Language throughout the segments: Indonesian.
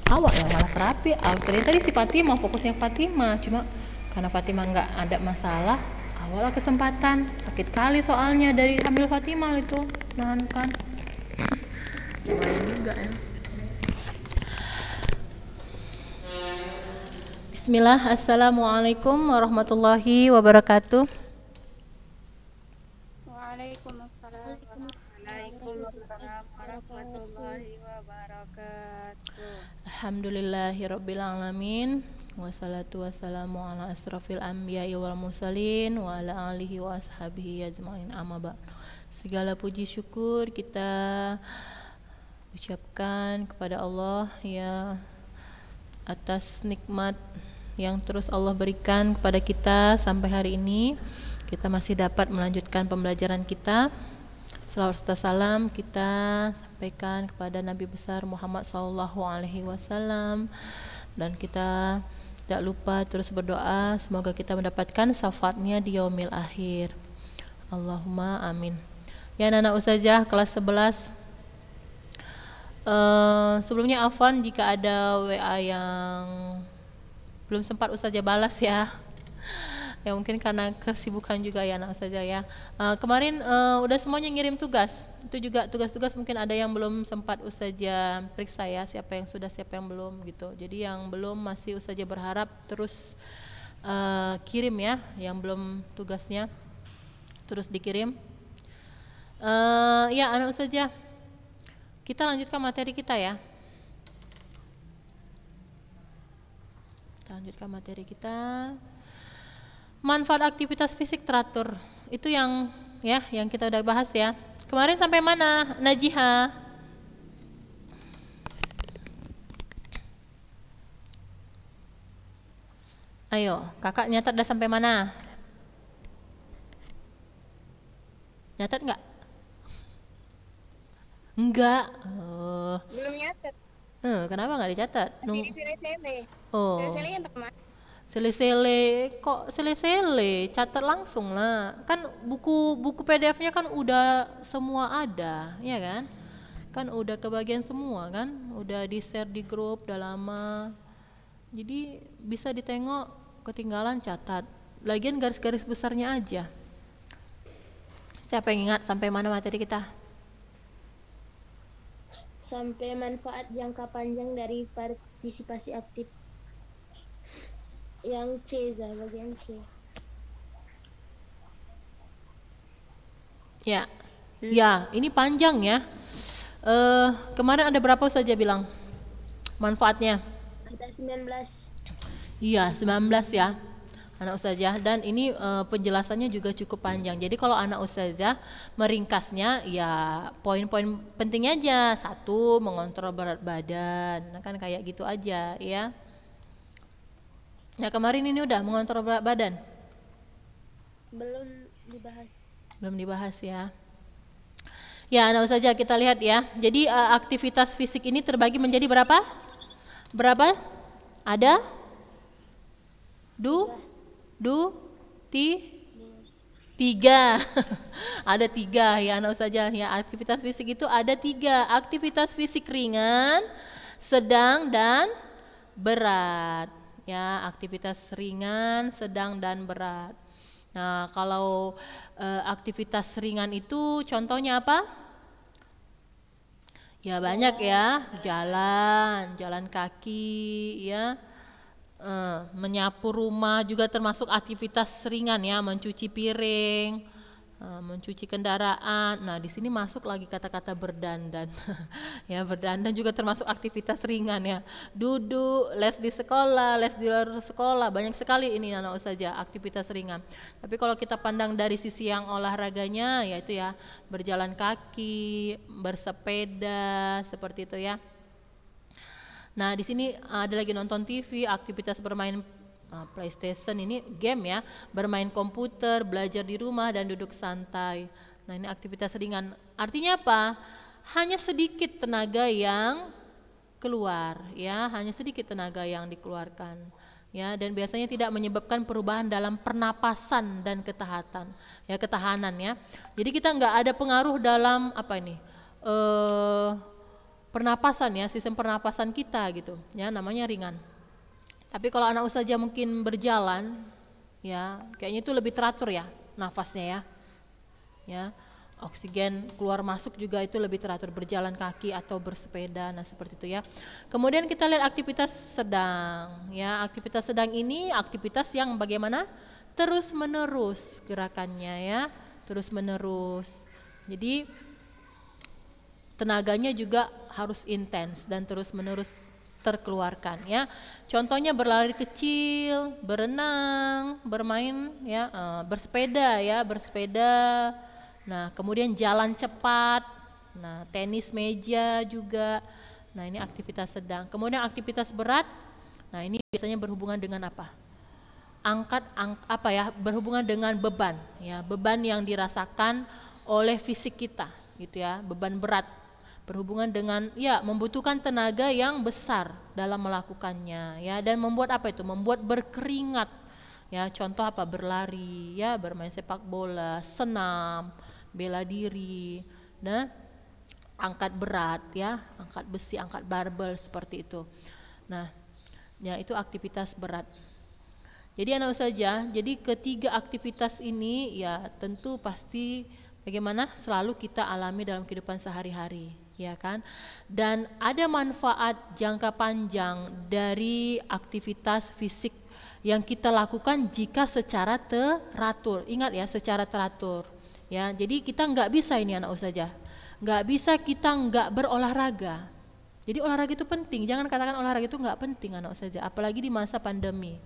awak yang malah terapi. Tadi si Fatima fokusnya ke Fatima, cuma karena Fatima nggak ada masalah, awalnya kesempatan sakit kali soalnya dari hamil Fatima itu nahan kan lumayan juga ya. Bismillah, assalamualaikum warahmatullahi wabarakatuh. Waalaikumsalam warahmatullahi wabarakatuh. Alhamdulillahirabbil alamin. Wassalatu wassalamu ala asrofil anbiya'i wal mursalin wa ala alihi wa ashabihi ajma'in, amma ba'd. Segala puji syukur kita ucapkan kepada Allah ya atas nikmat yang terus Allah berikan kepada kita sampai hari ini. Kita masih dapat melanjutkan pembelajaran kita. Selawat serta salam kita sampaikan kepada Nabi besar Muhammad SAW, dan kita tidak lupa terus berdoa semoga kita mendapatkan syafaatnya di yaumil akhir. Allahumma amin. Ya anak-anak ustazah kelas 11, sebelumnya afwan jika ada WA yang belum sempat ustazah balas ya. Ya mungkin karena kesibukan juga ya anak ustazah ya. Kemarin udah semuanya ngirim tugas. Itu juga tugas-tugas mungkin ada yang belum sempat ustazah periksa ya, siapa yang sudah, siapa yang belum gitu. Jadi yang belum masih ustazah berharap terus kirim ya, yang belum tugasnya terus dikirim. Ya anak ustazah, kita lanjutkan materi kita ya. Kita lanjutkan materi kita. Manfaat aktivitas fisik teratur. Itu yang kita udah bahas ya. Kemarin sampai mana, Najiha? Ayo, kakak nyatat udah sampai mana? Nyatat nggak? Enggak. Belum nyatet. Kenapa nggak dicatat? Masih di sele-sele. Oh. Sele-sele yang teman. Sele-sele, kok sele-sele? Catat langsung lah. Kan buku PDF-nya kan udah semua ada, ya kan? Kan udah kebagian semua kan? Udah di-share di grup, udah lama. Jadi bisa ditengok, ketinggalan catat. Lagian garis-garis besarnya aja. Siapa yang ingat sampai mana materi kita? Sampai manfaat jangka panjang dari partisipasi aktif. Yang C, bagian C. Ya, ya ini panjang ya. Kemarin ada berapa saja bilang manfaatnya? Ada 19. Iya, 19 ya anak ustazah, dan ini penjelasannya juga cukup panjang. Jadi kalau anak ustazah meringkasnya ya poin-poin pentingnya aja. 1, mengontrol berat badan. Nah, kan kayak gitu aja ya. Ya kemarin ini udah mengontrol berat badan? Belum dibahas. Belum dibahas ya. Ya anak ustazah kita lihat ya. Jadi aktivitas fisik ini terbagi menjadi berapa? Berapa? Ada? Tiga. Ada 3 ya anak ustazah ya. Aktivitas fisik itu ada 3. Aktivitas fisik ringan, sedang, dan berat. Ya, aktivitas ringan, sedang, dan berat. Nah, kalau aktivitas ringan itu contohnya apa? Ya banyak ya, jalan kaki ya, menyapu rumah juga termasuk aktivitas ringan ya, mencuci piring, mencuci kendaraan. Nah di sini masuk lagi kata-kata berdandan. Ya berdandan juga termasuk aktivitas ringan ya. Duduk, les di sekolah, les di luar sekolah, banyak sekali ini anak ustazah aktivitas ringan. Tapi kalau kita pandang dari sisi yang olahraganya, yaitu ya berjalan kaki, bersepeda, seperti itu ya. Nah di sini ada lagi nonton TV, aktivitas bermain PlayStation, ini game ya, bermain komputer, belajar di rumah, dan duduk santai. Nah ini aktivitas ringan. Artinya apa? Hanya sedikit tenaga yang keluar ya, hanya sedikit tenaga yang dikeluarkan ya, dan biasanya tidak menyebabkan perubahan dalam pernapasan dan ketahanan ya. Jadi kita nggak ada pengaruh dalam apa ini pernapasan ya, sistem pernapasan kita gitu ya, namanya ringan. Tapi kalau anak usaha mungkin berjalan ya, kayaknya itu lebih teratur ya nafasnya ya. Ya, oksigen keluar masuk juga itu lebih teratur, berjalan kaki atau bersepeda, nah seperti itu ya. Kemudian kita lihat aktivitas sedang ya, aktivitas sedang ini aktivitas yang bagaimana terus menerus gerakannya ya, terus menerus. Jadi tenaganya juga harus intens dan terus menerus terkeluarkan ya. Contohnya berlari kecil, berenang, bermain ya, bersepeda ya, bersepeda. Nah, kemudian jalan cepat. Nah, tenis meja juga. Nah, ini aktivitas sedang. Kemudian aktivitas berat. Nah, ini biasanya berhubungan dengan apa? Berhubungan dengan beban ya, beban yang dirasakan oleh fisik kita gitu ya, beban berat. Berhubungan dengan ya, membutuhkan tenaga yang besar dalam melakukannya ya, dan membuat apa itu? Membuat berkeringat ya. Contoh apa? Berlari ya, bermain sepak bola, senam, bela diri, nah angkat berat ya, angkat besi, angkat barbel seperti itu. Nah, ya itu aktivitas berat. Jadi anak saja, jadi ketiga aktivitas ini ya tentu pasti bagaimana selalu kita alami dalam kehidupan sehari-hari, ya kan? Dan ada manfaat jangka panjang dari aktivitas fisik yang kita lakukan jika secara teratur. Ingat ya, secara teratur. Ya, jadi kita nggak bisa ini anak saja, nggak bisa kita nggak berolahraga. Jadi olahraga itu penting. Jangan katakan olahraga itu nggak penting anak saja, apalagi di masa pandemi.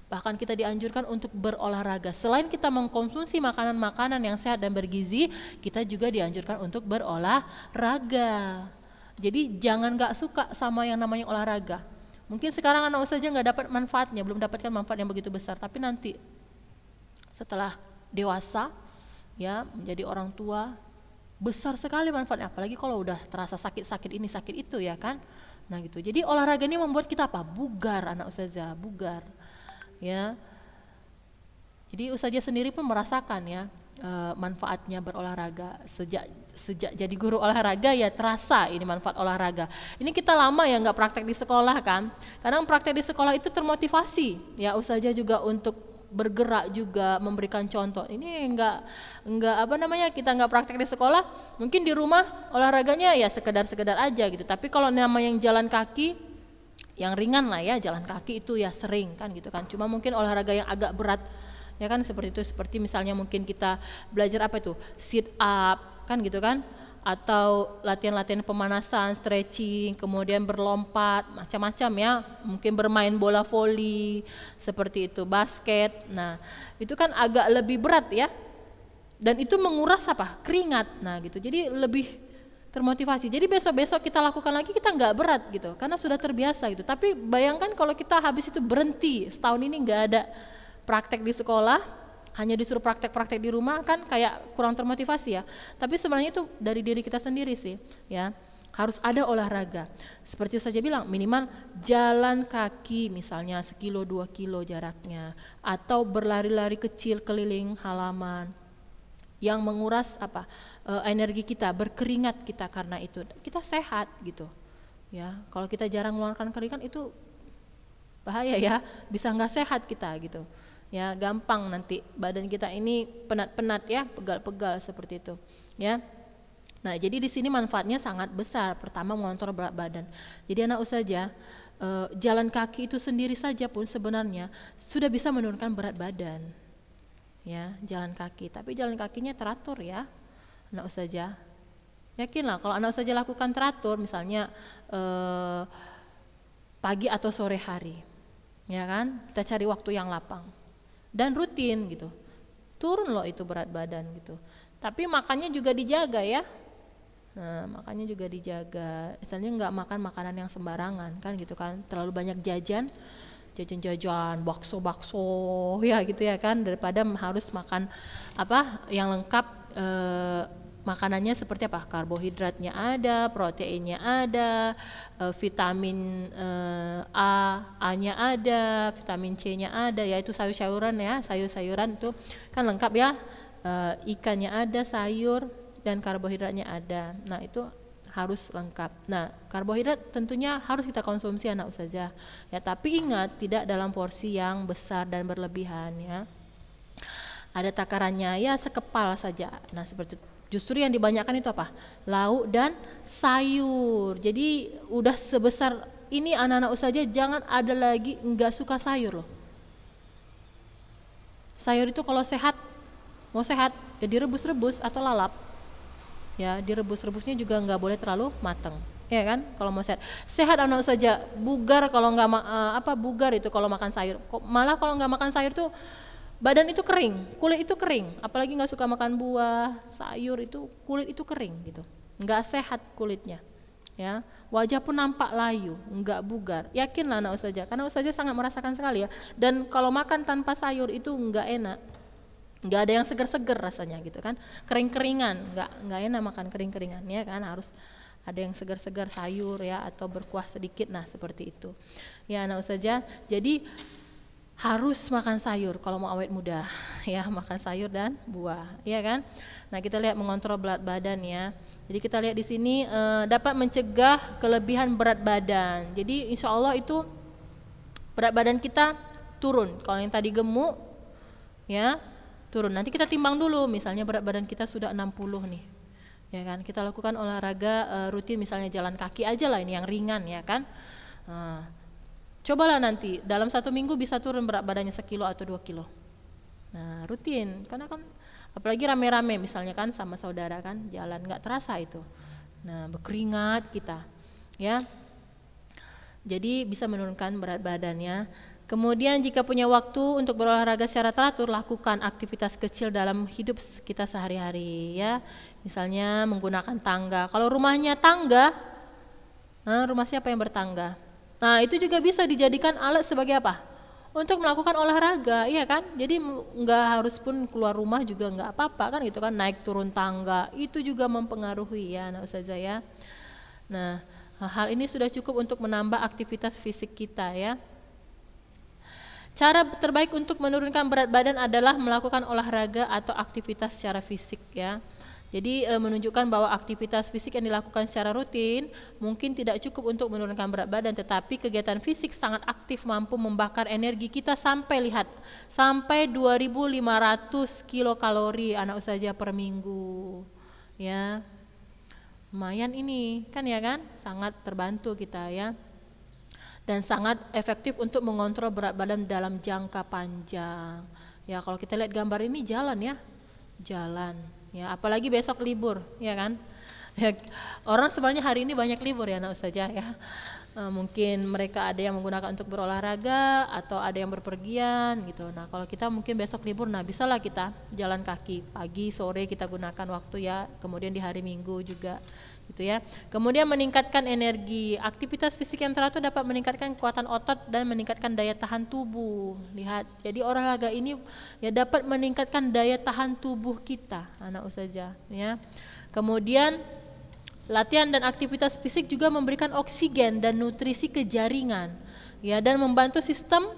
Bahkan kita dianjurkan untuk berolahraga. Selain kita mengkonsumsi makanan-makanan yang sehat dan bergizi, kita juga dianjurkan untuk berolahraga. Jadi jangan gak suka sama yang namanya olahraga. Mungkin sekarang anak saja nggak dapat manfaatnya, belum dapatkan manfaat yang begitu besar. Tapi nanti setelah dewasa, ya menjadi orang tua, besar sekali manfaatnya. Apalagi kalau udah terasa sakit-sakit ini, sakit itu ya kan. Nah gitu. Jadi olahraga ini membuat kita apa? Bugar anak ustazah, bugar. Ya, jadi ustazah sendiri pun merasakan ya manfaatnya berolahraga. Sejak jadi guru olahraga ya terasa ini manfaat olahraga. Ini kita lama ya nggak praktek di sekolah kan. Kadang praktek di sekolah itu termotivasi ya ustazah juga untuk bergerak juga, memberikan contoh. Ini enggak kita nggak praktek di sekolah, mungkin di rumah olahraganya ya sekedar aja gitu. Tapi kalau nama yang jalan kaki yang ringan lah ya, jalan kaki itu ya sering kan gitu kan. Cuma mungkin olahraga yang agak berat ya kan seperti itu, seperti misalnya mungkin kita belajar apa itu, sit up kan gitu kan, atau latihan-latihan pemanasan, stretching, kemudian berlompat, macam-macam ya, mungkin bermain bola voli seperti itu, basket. Nah itu kan agak lebih berat ya, dan itu menguras apa, keringat. Nah gitu, jadi lebih termotivasi. Jadi besok-besok kita lakukan lagi, kita nggak berat gitu, karena sudah terbiasa gitu. Tapi bayangkan kalau kita habis itu berhenti, setahun ini nggak ada praktek di sekolah, hanya disuruh praktek-praktek di rumah, kan kayak kurang termotivasi ya. Tapi sebenarnya itu dari diri kita sendiri sih ya, harus ada olahraga. Seperti saja bilang, minimal jalan kaki misalnya 1-2 kilo jaraknya, atau berlari-lari kecil keliling halaman yang menguras apa, energi kita, berkeringat kita, karena itu kita sehat gitu ya. Kalau kita jarang mengeluarkan keringat itu bahaya ya, bisa nggak sehat kita gitu ya, gampang nanti badan kita ini penat-penat ya, pegal-pegal seperti itu ya. Nah jadi di sini manfaatnya sangat besar. Pertama, mengontrol berat badan. Jadi anak ustazah, jalan kaki itu sendiri saja pun sebenarnya sudah bisa menurunkan berat badan ya, jalan kaki. Tapi jalan kakinya teratur ya anak ustazah. Yakinlah kalau anak ustazah lakukan teratur, misalnya pagi atau sore hari ya kan, kita cari waktu yang lapang dan rutin gitu, turun loh itu berat badan gitu. Tapi makannya juga dijaga ya. Nah makannya juga dijaga, misalnya nggak makan makanan yang sembarangan kan gitu kan, terlalu banyak jajan bakso ya gitu ya kan, daripada harus makan apa yang lengkap, makanannya seperti apa, karbohidratnya ada, proteinnya ada, vitamin A-nya ada, vitamin C-nya ada, yaitu sayur-sayuran ya, sayur-sayuran itu kan lengkap ya, ikannya ada, sayur, dan karbohidratnya ada. Nah itu harus lengkap. Nah, karbohidrat tentunya harus kita konsumsi anak ustazah. Ya, tapi ingat tidak dalam porsi yang besar dan berlebihan ya. Ada takarannya ya sekepal saja. Nah, seperti itu. Justru yang dibanyakan itu apa? Lauk dan sayur. Jadi udah sebesar ini anak-anak ustazah jangan ada lagi enggak suka sayur loh. Sayur itu kalau sehat, mau sehat ya direbus-rebus atau lalap. Ya, direbus-rebusnya juga nggak boleh terlalu matang, ya kan? Kalau mau sehat, sehat anak saja. Bugar kalau nggak bugar itu kalau makan sayur. Malah kalau nggak makan sayur tuh badan itu kering, kulit itu kering. Apalagi nggak suka makan buah, sayur itu kulit itu kering gitu, nggak sehat kulitnya. Ya, wajah pun nampak layu, nggak bugar. Yakinlah anak saja, karena saja sangat merasakan sekali ya. Dan kalau makan tanpa sayur itu nggak enak. Nggak ada yang seger-seger rasanya gitu kan, kering-keringan, nggak enak makan kering-keringan ya kan, harus ada yang segar-segar sayur ya atau berkuah sedikit. Nah seperti itu ya anak ustazah. Jadi harus makan sayur kalau mau awet muda ya, makan sayur dan buah ya kan. Nah kita lihat mengontrol berat badan ya. Jadi kita lihat di sini dapat mencegah kelebihan berat badan. Jadi insya Allah itu berat badan kita turun. Kalau yang tadi gemuk ya turun. Nanti kita timbang dulu, misalnya berat badan kita sudah 60 nih, ya kan? Kita lakukan olahraga rutin, misalnya jalan kaki aja lah, ini yang ringan ya kan? Cobalah nanti dalam 1 minggu bisa turun berat badannya 1 kilo atau 2 kilo. Nah rutin, karena kan apalagi rame-rame misalnya kan sama saudara kan, jalan nggak terasa itu. Nah berkeringat kita, ya. Jadi bisa menurunkan berat badannya. Kemudian jika punya waktu untuk berolahraga secara teratur, lakukan aktivitas kecil dalam hidup kita sehari-hari ya. Misalnya menggunakan tangga. Kalau rumahnya tangga, rumah siapa yang bertangga? Nah itu juga bisa dijadikan alat sebagai apa? Untuk melakukan olahraga, iya kan? Jadi nggak harus pun keluar rumah juga nggak apa-apa kan gitu kan, naik turun tangga itu juga mempengaruhi ya anak ustazah ya. Nah hal ini sudah cukup untuk menambah aktivitas fisik kita ya. Cara terbaik untuk menurunkan berat badan adalah melakukan olahraga atau aktivitas secara fisik ya. Jadi menunjukkan bahwa aktivitas fisik yang dilakukan secara rutin mungkin tidak cukup untuk menurunkan berat badan, tetapi kegiatan fisik sangat aktif mampu membakar energi kita sampai 2.500 kilokalori anak ustazah per minggu. Ya. Lumayan ini kan ya kan? Sangat terbantu kita ya. Dan sangat efektif untuk mengontrol berat badan dalam jangka panjang. Ya kalau kita lihat gambar ini jalan ya, apalagi besok libur, ya kan? Ya, orang sebenarnya hari ini banyak libur ya, anak ustazah ya. Mungkin mereka ada yang menggunakan untuk berolahraga atau ada yang berpergian gitu. Nah kalau kita mungkin besok libur, nah bisalah kita jalan kaki pagi sore kita gunakan waktu ya. Kemudian di hari Minggu juga gitu ya. Kemudian meningkatkan energi. Aktivitas fisik yang teratur dapat meningkatkan kekuatan otot dan meningkatkan daya tahan tubuh. Lihat, jadi olahraga ini ya dapat meningkatkan daya tahan tubuh kita, anak ustazah ya. Kemudian latihan dan aktivitas fisik juga memberikan oksigen dan nutrisi ke jaringan ya, dan membantu sistem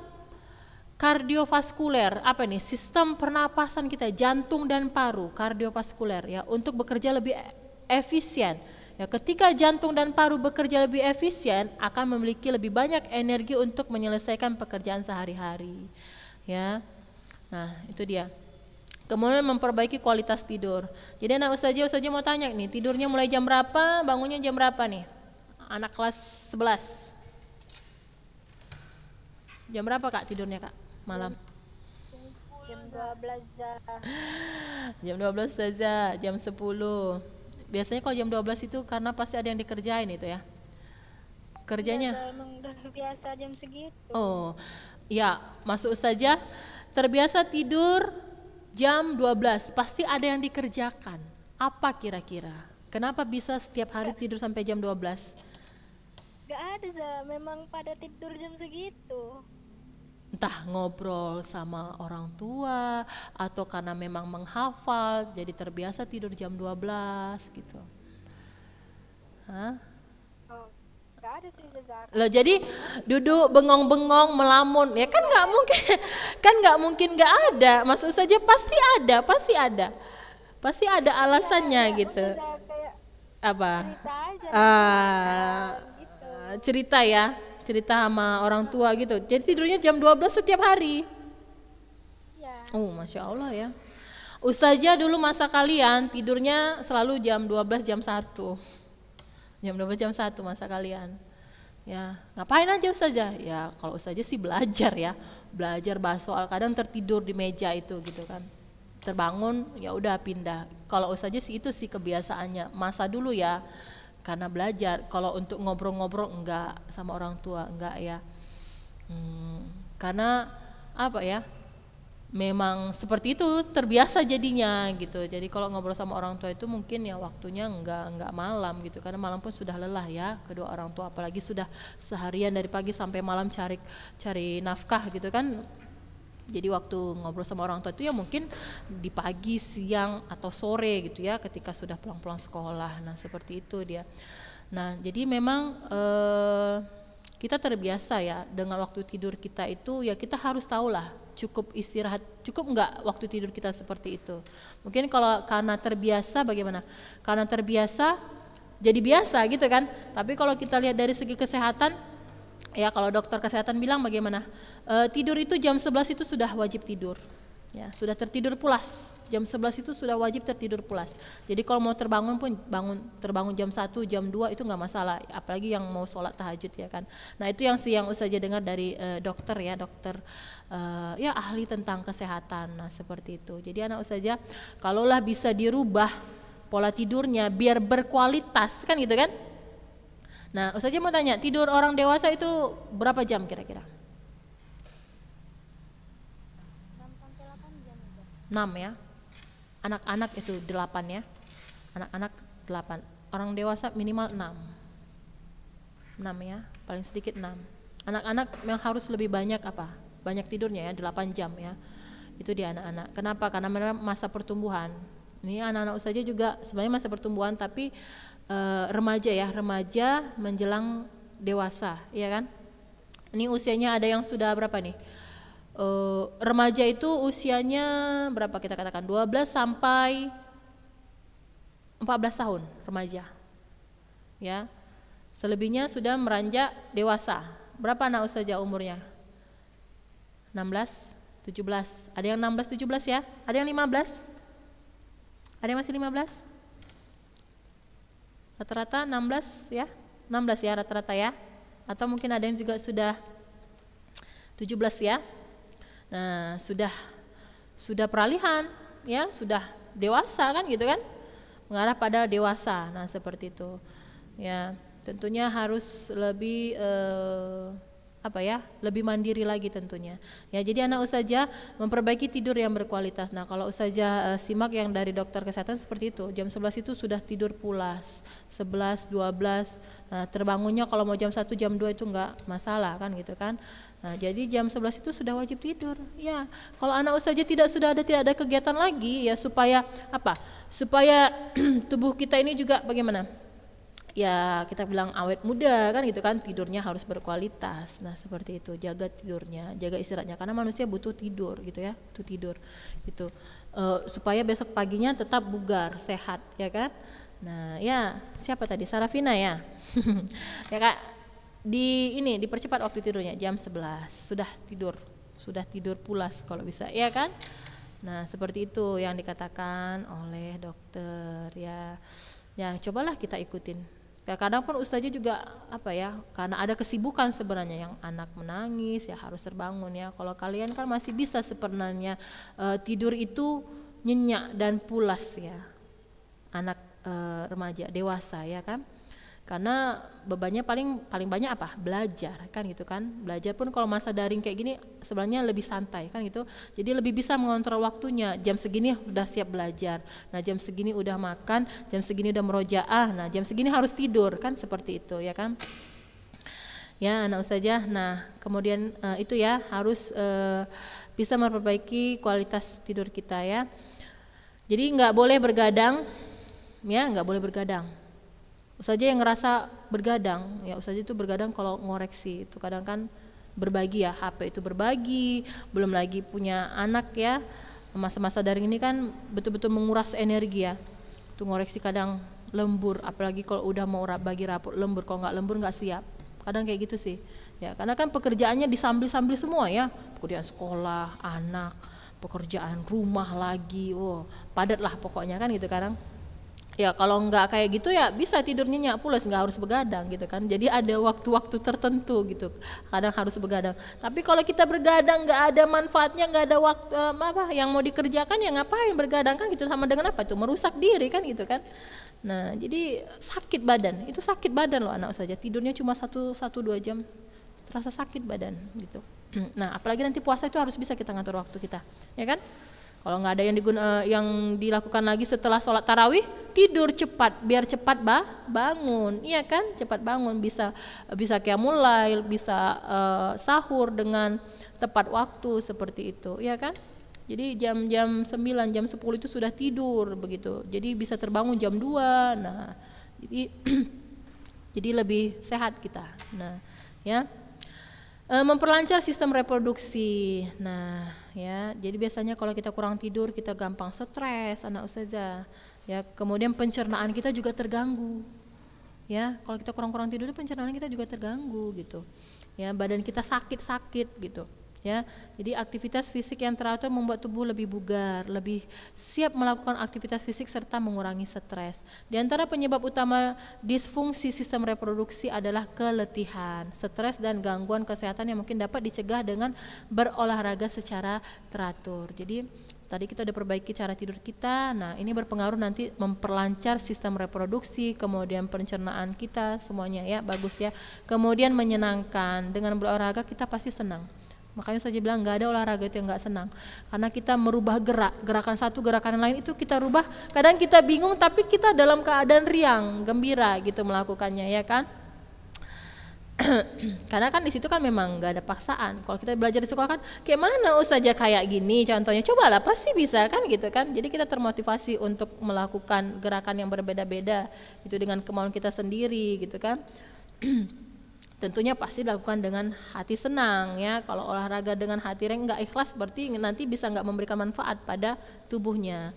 kardiovaskuler, apa nih, sistem pernapasan kita, jantung dan paru, kardiovaskuler ya, untuk bekerja lebih efisien. Ya, ketika jantung dan paru bekerja lebih efisien, akan memiliki lebih banyak energi untuk menyelesaikan pekerjaan sehari-hari. Ya. Nah, itu dia. Kemudian memperbaiki kualitas tidur. Jadi anak ustazah mau tanya nih, tidurnya mulai jam berapa, bangunnya jam berapa nih? Anak kelas 11. Jam berapa Kak tidurnya Kak? Malam? Jam 12 Jam 12 saja, jam 10. Biasanya kalau jam 12 itu karena pasti ada yang dikerjain itu ya. Kerjanya? Biasa, emang udah biasa jam segitu. Oh, ya masuk ustazah terbiasa tidur jam 12, pasti ada yang dikerjakan. Apa kira-kira? Kenapa bisa setiap hari tidur sampai jam 12? Gak ada, memang pada tidur jam segitu. Entah ngobrol sama orang tua atau karena memang menghafal jadi terbiasa tidur jam 12 gitu. Hah? Oh, gak ada sih Zazar. Loh, jadi duduk bengong-bengong melamun ya kan nggak mungkin, kan nggak mungkin nggak ada. Maksud saja pasti ada alasannya Ya, gitu. udah kayak Apa? Cerita aja nanti Ah, makan gitu. cerita ya, cerita sama orang tua gitu. Jadi tidurnya jam 12 setiap hari. Ya, Oh, Masya Allah ya. Ustazah dulu masa kalian tidurnya selalu jam 12 jam 1. Jam 12 jam 1 masa kalian. Ya, ngapain aja Ustazah? Ya, kalau Ustazah sih belajar ya. Belajar bahas soal, kadang tertidur di meja itu gitu kan. Terbangun ya udah pindah. Kalau Ustazah sih itu sih kebiasaannya. Masa dulu ya. Karena belajar. Kalau untuk ngobrol-ngobrol enggak sama orang tua, enggak ya. Karena apa ya? Memang seperti itu terbiasa jadinya gitu. Jadi kalau ngobrol sama orang tua itu mungkin ya waktunya enggak malam gitu, karena malam pun sudah lelah ya kedua orang tua, apalagi sudah seharian dari pagi sampai malam cari nafkah gitu kan. Jadi waktu ngobrol sama orang tua itu ya mungkin di pagi, siang atau sore gitu ya, ketika sudah pulang-pulang sekolah. Nah seperti itu dia. Nah jadi memang kita terbiasa ya dengan waktu tidur kita itu, ya kita harus tahulah cukup istirahat, cukup enggak waktu tidur kita seperti itu. Mungkin kalau karena terbiasa bagaimana? Karena terbiasa jadi biasa gitu kan. Tapi kalau kita lihat dari segi kesehatan, ya kalau dokter kesehatan bilang bagaimana? Tidur itu jam 11 itu sudah wajib tidur. Ya, sudah tertidur pulas. Jam 11 itu sudah wajib tertidur pulas. Jadi kalau mau terbangun pun terbangun jam 1, jam 2 itu nggak masalah, apalagi yang mau sholat tahajud ya kan. Nah, itu yang Ustazah dengar dari dokter ya, dokter ya ahli tentang kesehatan. Nah, seperti itu. Jadi anak Ustazah kalaulah bisa dirubah pola tidurnya biar berkualitas kan gitu kan. Nah, Ustazah mau tanya, tidur orang dewasa itu berapa jam kira-kira? 6 ya. Anak-anak itu 8 ya. Anak-anak 8. Orang dewasa minimal 6. 6 ya, paling sedikit 6. Anak-anak yang harus lebih banyak apa? Banyak tidurnya ya, 8 jam ya. Itu di anak-anak. Kenapa? Karena mereka masa pertumbuhan. Ini anak-anak Ustazah juga sebenarnya masa pertumbuhan, tapi remaja ya, remaja menjelang dewasa, ya kan? Ini usianya ada yang sudah berapa nih? Remaja itu usianya berapa kita katakan 12 sampai 14 tahun remaja ya, selebihnya sudah meranjak dewasa. Berapa anak Ustazah umurnya? 16, 17, ada yang 16, 17 ya, ada yang 15, ada yang masih 15, rata-rata 16 ya, 16 ya rata-rata ya, atau mungkin ada yang juga sudah 17 ya. Nah, sudah peralihan ya, sudah dewasa kan gitu kan, mengarah pada dewasa. Nah seperti itu ya, tentunya harus lebih lebih mandiri lagi tentunya ya. Jadi anak Ustazah memperbaiki tidur yang berkualitas. Nah kalau Ustazah simak yang dari dokter kesehatan seperti itu, jam 11 itu sudah tidur pulas, 11, 12. Nah terbangunnya kalau mau jam 1, jam 2 itu enggak masalah kan gitu kan. Nah, jadi jam 11 itu sudah wajib tidur. Ya, kalau anak Ustazah tidak ada kegiatan lagi ya, supaya apa? Supaya tubuh kita ini juga bagaimana? Ya, kita bilang awet muda kan gitu kan, tidurnya harus berkualitas. Nah, seperti itu. Jaga tidurnya, jaga istirahatnya, karena manusia butuh tidur gitu ya, butuh tidur gitu. Supaya besok paginya tetap bugar, sehat, ya kan? Nah, ya, siapa tadi? Sarafina ya. Ya, Kak. Dipercepat waktu tidurnya jam 11 sudah tidur pulas kalau bisa ya kan. Nah seperti itu yang dikatakan oleh dokter ya. Ya cobalah kita ikutin ya. Kadang pun Ustazah juga apa ya, karena ada kesibukan sebenarnya, yang anak menangis ya harus terbangun ya. Kalau kalian kan masih bisa sebenarnya tidur itu nyenyak dan pulas ya, anak remaja dewasa ya kan. Karena bebannya paling banyak apa? Belajar kan gitu kan. Belajar pun kalau masa daring kayak gini sebenarnya lebih santai kan gitu. Jadi lebih bisa mengontrol waktunya. Jam segini udah siap belajar. Nah, jam segini udah makan, jam segini udah merojaah. Nah, jam segini harus tidur kan, seperti itu ya kan. Ya, anak Ustazah. Nah, kemudian itu ya harus bisa memperbaiki kualitas tidur kita ya. Jadi nggak boleh bergadang ya, nggak boleh bergadang. Ustazah yang ngerasa bergadang, ya Ustazah itu bergadang kalau ngoreksi itu kadang kan berbagi ya, HP itu berbagi, belum lagi punya anak ya, masa-masa daring ini kan betul-betul menguras energi ya, itu ngoreksi kadang lembur, apalagi kalau udah mau bagi rapor lembur, kalau nggak lembur nggak siap. Kadang kayak gitu sih. Ya, karena kan pekerjaannya disambil-sambil semua ya, pekerjaan sekolah, anak, pekerjaan rumah lagi, padat lah pokoknya kan gitu kadang. Ya kalau nggak kayak gitu ya bisa tidur nyenyak pulas, nggak harus begadang gitu kan. Jadi ada waktu-waktu tertentu gitu, kadang harus begadang. Tapi kalau kita bergadang nggak ada manfaatnya, nggak ada waktu apa yang mau dikerjakan, ya ngapain bergadang kan gitu, sama dengan apa itu, merusak diri kan gitu kan. Nah jadi sakit badan, itu sakit badan loh anak saja, tidurnya cuma 1-2 jam terasa sakit badan gitu. Nah apalagi nanti puasa itu harus bisa kita ngatur waktu kita, ya kan. Kalau nggak ada yang dilakukan lagi setelah sholat tarawih, tidur cepat biar cepat bangun, iya kan, cepat bangun, bisa qiyamul lail, bisa sahur dengan tepat waktu seperti itu, iya kan. Jadi jam 9, jam 10 itu sudah tidur begitu. Jadi bisa terbangun jam 2. Nah, jadi jadi lebih sehat kita. Nah, ya. Memperlancar sistem reproduksi. Nah, ya, jadi biasanya kalau kita kurang tidur kita gampang stres, anak ustazah. Ya, kemudian pencernaan kita juga terganggu. Ya, kalau kita kurang tidur pencernaan kita juga terganggu gitu. Ya, badan kita sakit-sakit gitu. Ya, jadi aktivitas fisik yang teratur membuat tubuh lebih bugar, lebih siap melakukan aktivitas fisik serta mengurangi stres. Di antara penyebab utama disfungsi sistem reproduksi adalah keletihan, stres dan gangguan kesehatan yang mungkin dapat dicegah dengan berolahraga secara teratur. Jadi tadi kita udah perbaiki cara tidur kita. Nah, ini berpengaruh nanti memperlancar sistem reproduksi, kemudian pencernaan kita semuanya ya, bagus ya. Kemudian menyenangkan, dengan berolahraga kita pasti senang. Makanya saya bilang nggak ada olahraga itu yang nggak senang, karena kita merubah gerakan satu, gerakan lain itu kita rubah. Kadang kita bingung tapi kita dalam keadaan riang, gembira gitu melakukannya, ya kan? Karena kan di situ kan memang nggak ada paksaan. Kalau kita belajar di sekolah kan kayak mana saja kayak gini contohnya, cobalah pasti bisa kan gitu kan. Jadi kita termotivasi untuk melakukan gerakan yang berbeda-beda itu dengan kemauan kita sendiri gitu kan. Tentunya pasti dilakukan dengan hati senang ya. Kalau olahraga dengan hati nggak ikhlas berarti nanti bisa nggak memberikan manfaat pada tubuhnya.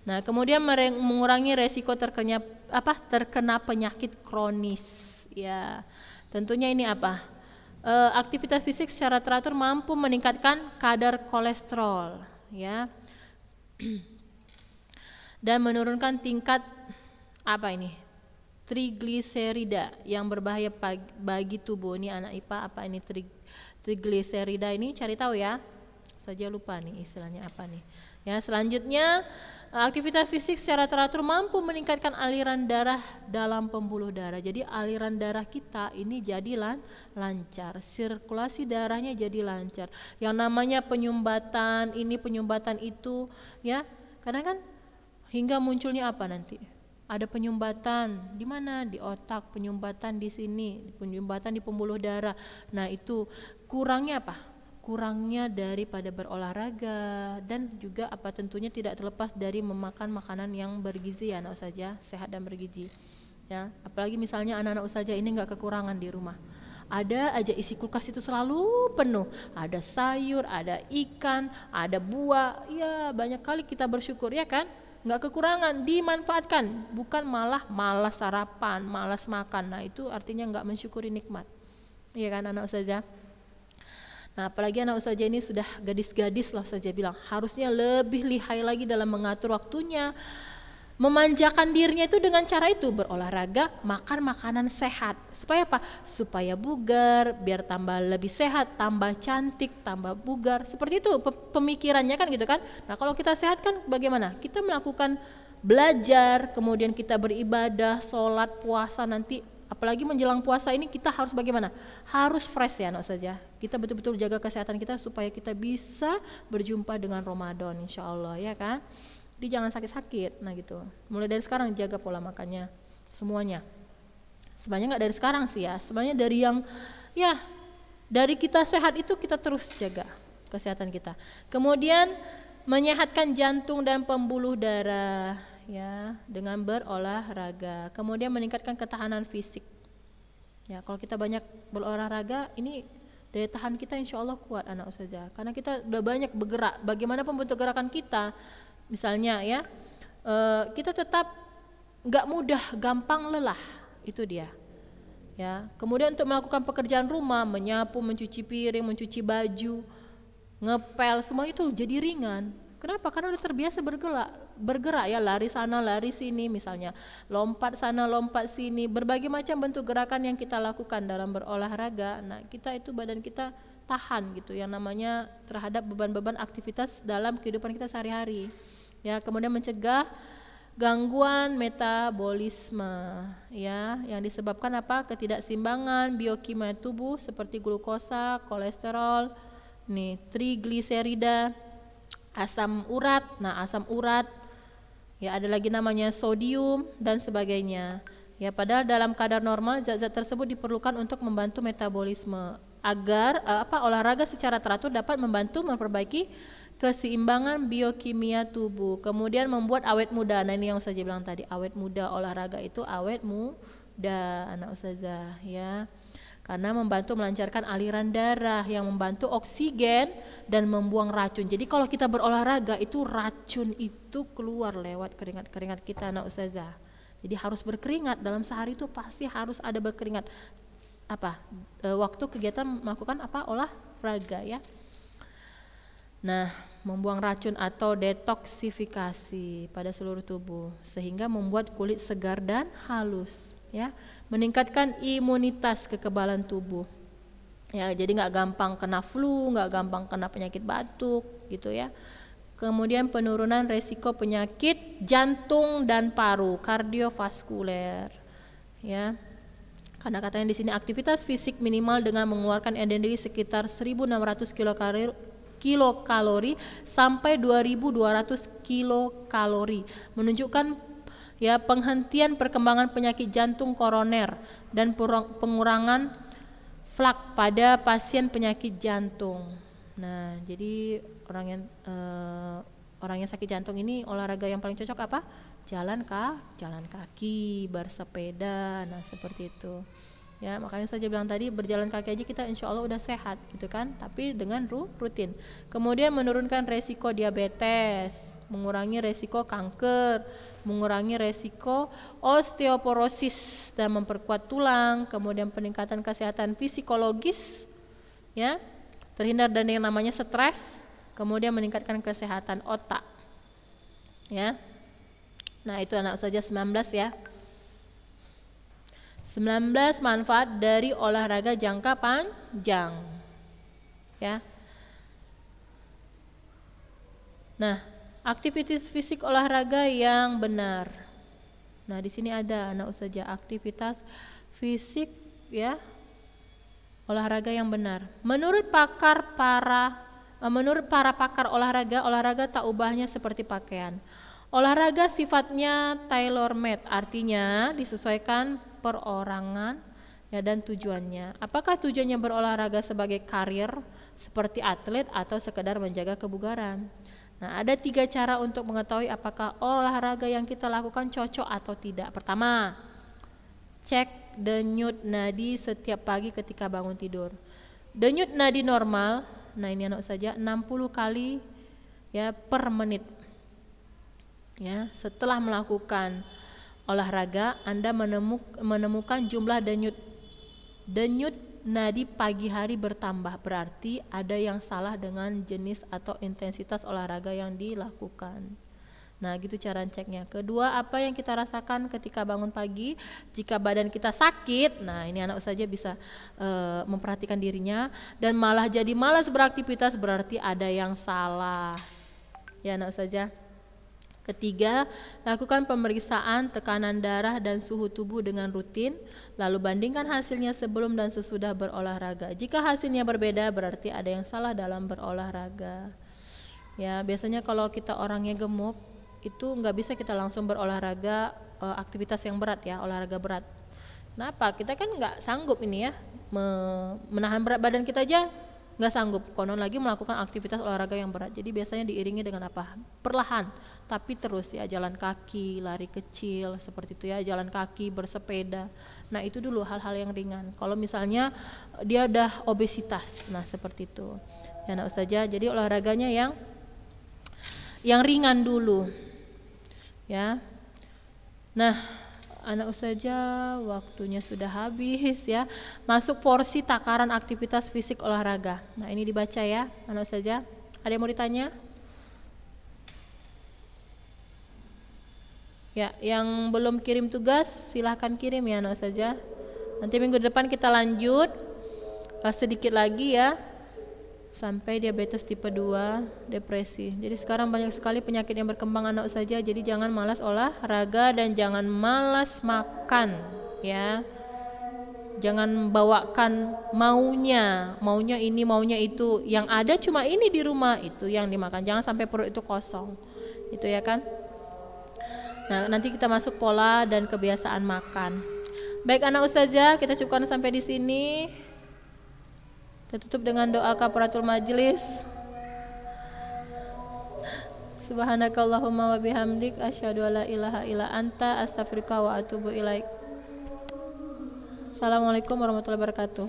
Nah, kemudian mengurangi resiko terkena penyakit kronis ya. Tentunya ini apa? Aktivitas fisik secara teratur mampu meningkatkan kadar kolesterol ya. Dan menurunkan tingkat trigliserida yang berbahaya bagi tubuh. Ini anak IPA, apa ini trigliserida ini, cari tahu ya. Saja lupa nih istilahnya apa nih. Ya, selanjutnya aktivitas fisik secara teratur mampu meningkatkan aliran darah dalam pembuluh darah. Jadi aliran darah kita ini jadi lancar, sirkulasi darahnya jadi lancar. Yang namanya penyumbatan ini, penyumbatan itu ya. Karena kan hingga munculnya apa nanti? Ada penyumbatan di mana? Di otak, penyumbatan di sini, penyumbatan di pembuluh darah. Nah, itu kurangnya apa? Kurangnya daripada berolahraga, dan juga tentunya tidak terlepas dari memakan makanan yang bergizi ya anak ustazah, sehat dan bergizi. Ya, apalagi misalnya anak-anak ustazah ini nggak kekurangan di rumah. Ada aja isi kulkas itu selalu penuh. Ada sayur, ada ikan, ada buah. Ya, banyak kali kita bersyukur ya kan? Nggak kekurangan, dimanfaatkan, bukan malah malas sarapan, malas makan. Nah, itu artinya nggak mensyukuri nikmat. Iya kan anak ustazah? Nah, apalagi anak ustazah ini sudah gadis-gadis lah, ustazah bilang harusnya lebih lihai lagi dalam mengatur waktunya, memanjakan dirinya itu dengan cara itu, berolahraga, makan makanan sehat. Supaya apa? Supaya bugar, biar tambah lebih sehat, tambah cantik, tambah bugar. Seperti itu pemikirannya kan gitu kan. Nah, kalau kita sehat kan bagaimana? Kita melakukan belajar, kemudian kita beribadah, sholat, puasa nanti. Apalagi menjelang puasa ini kita harus bagaimana? Harus fresh ya anak saja. Kita betul-betul jaga kesehatan kita supaya kita bisa berjumpa dengan Ramadan insya Allah ya kan. Jadi jangan sakit-sakit, nah gitu. Mulai dari sekarang jaga pola makannya semuanya. Sebenarnya nggak dari sekarang sih ya, sebenarnya dari yang ya dari kita sehat itu kita terus jaga kesehatan kita. Kemudian menyehatkan jantung dan pembuluh darah ya dengan berolahraga. Kemudian meningkatkan ketahanan fisik. Ya kalau kita banyak berolahraga ini daya tahan kita insya Allah kuat anak ustazah. Karena kita udah banyak bergerak. Bagaimanapun bentuk gerakan kita. Misalnya ya, kita tetap nggak mudah, gampang lelah, itu dia. Ya, kemudian untuk melakukan pekerjaan rumah, menyapu, mencuci piring, mencuci baju, ngepel, semua itu jadi ringan. Kenapa? Karena udah terbiasa bergerak ya, lari sana, lari sini, misalnya lompat sana, lompat sini, berbagai macam bentuk gerakan yang kita lakukan dalam berolahraga. Nah, kita itu badan kita tahan gitu, yang namanya terhadap beban-beban aktivitas dalam kehidupan kita sehari-hari. Ya, kemudian mencegah gangguan metabolisme ya, yang disebabkan apa? Ketidakseimbangan biokimia tubuh seperti glukosa, kolesterol, nih, trigliserida, asam urat. Nah, asam urat ya, ada lagi namanya sodium dan sebagainya. Ya, padahal dalam kadar normal zat-zat tersebut diperlukan untuk membantu metabolisme agar olahraga secara teratur dapat membantu memperbaiki keseimbangan biokimia tubuh, kemudian membuat awet muda. Nah, ini yang Ustazah bilang tadi, awet muda, olahraga itu awet muda anak Ustazah ya, karena membantu melancarkan aliran darah, yang membantu oksigen dan membuang racun. Jadi kalau kita berolahraga itu racun itu keluar lewat keringat-keringat kita anak Ustazah. Jadi harus berkeringat, dalam sehari itu pasti harus ada berkeringat waktu kegiatan melakukan olahraga ya. Nah, membuang racun atau detoksifikasi pada seluruh tubuh sehingga membuat kulit segar dan halus ya, meningkatkan imunitas kekebalan tubuh ya, jadi nggak gampang kena flu, nggak gampang kena penyakit batuk gitu ya. Kemudian penurunan resiko penyakit jantung dan paru, kardiovaskuler ya, karena katanya di sini aktivitas fisik minimal dengan mengeluarkan energi sekitar 1.600 kilokalori sampai 2.200 kilokalori, menunjukkan ya penghentian perkembangan penyakit jantung koroner dan pengurangan flak pada pasien penyakit jantung. Nah, jadi orang yang sakit jantung ini olahraga yang paling cocok apa? Jalan kaki, bersepeda, nah seperti itu. Ya, makanya saya bilang tadi, berjalan kaki aja kita insya Allah udah sehat gitu kan, tapi dengan rutin. Kemudian menurunkan resiko diabetes, mengurangi resiko kanker, mengurangi resiko osteoporosis dan memperkuat tulang. Kemudian peningkatan kesehatan psikologis ya, terhindar dari yang namanya stres. Kemudian meningkatkan kesehatan otak ya. Nah, itu anak saja 19 ya. 19 manfaat dari olahraga jangka panjang ya. Nah, aktivitas fisik olahraga yang benar. Nah, di sini ada anak Ustazah aktivitas fisik ya, olahraga yang benar. Menurut para pakar olahraga tak ubahnya seperti pakaian. Olahraga sifatnya tailor-made, artinya disesuaikan perorangan ya dan tujuannya. Apakah tujuannya berolahraga sebagai karir seperti atlet atau sekedar menjaga kebugaran? Nah, ada 3 cara untuk mengetahui apakah olahraga yang kita lakukan cocok atau tidak. Pertama, cek denyut nadi setiap pagi ketika bangun tidur. Denyut nadi normal, nah ini anak saja 60 kali ya per menit. Ya, setelah melakukan olahraga Anda menemukan jumlah denyut nadi pagi hari bertambah, berarti ada yang salah dengan jenis atau intensitas olahraga yang dilakukan. Nah, gitu cara ceknya. Kedua, apa yang kita rasakan ketika bangun pagi? Jika badan kita sakit, nah ini anak saja bisa memperhatikan dirinya dan malah jadi malas beraktivitas, berarti ada yang salah. Ya, anak saja. Ketiga, lakukan pemeriksaan tekanan darah dan suhu tubuh dengan rutin, lalu bandingkan hasilnya sebelum dan sesudah berolahraga. Jika hasilnya berbeda, berarti ada yang salah dalam berolahraga. Ya, biasanya kalau kita orangnya gemuk, itu nggak bisa kita langsung berolahraga aktivitas yang berat ya, olahraga berat. Kenapa? Kita kan nggak sanggup ini ya, menahan berat badan kita aja nggak sanggup, konon lagi melakukan aktivitas olahraga yang berat. Jadi biasanya diiringi dengan apa? Perlahan, tapi terus ya, jalan kaki, lari kecil, seperti itu ya, jalan kaki, bersepeda. Nah, itu dulu hal-hal yang ringan. Kalau misalnya dia udah obesitas, nah seperti itu. Ya, nah Ustazah, jadi olahraganya yang ringan dulu. Ya. Nah, anak ustazah waktunya sudah habis ya. Masuk porsi takaran aktivitas fisik olahraga. Nah, ini dibaca ya, anak ustazah. Ada yang mau ditanya? Ya, yang belum kirim tugas silahkan kirim ya anak ustazah. Nanti minggu depan kita lanjut sedikit lagi ya sampai diabetes tipe 2, depresi. Jadi sekarang banyak sekali penyakit yang berkembang anak ustazah. Jadi jangan malas olahraga dan jangan malas makan ya. Jangan bawakan maunya ini, maunya itu. Yang ada cuma ini di rumah, itu yang dimakan. Jangan sampai perut itu kosong. Itu ya kan? Nah, nanti kita masuk pola dan kebiasaan makan. Baik anak ustazah, kita cukupkan sampai di sini. Kita tutup dengan doa kafaratul majelis. Subhanakallahumma wa bihamdik asyhadu alla ilaha illa anta astaghfiruka wa atubu ilaik. Assalamualaikum warahmatullahi wabarakatuh.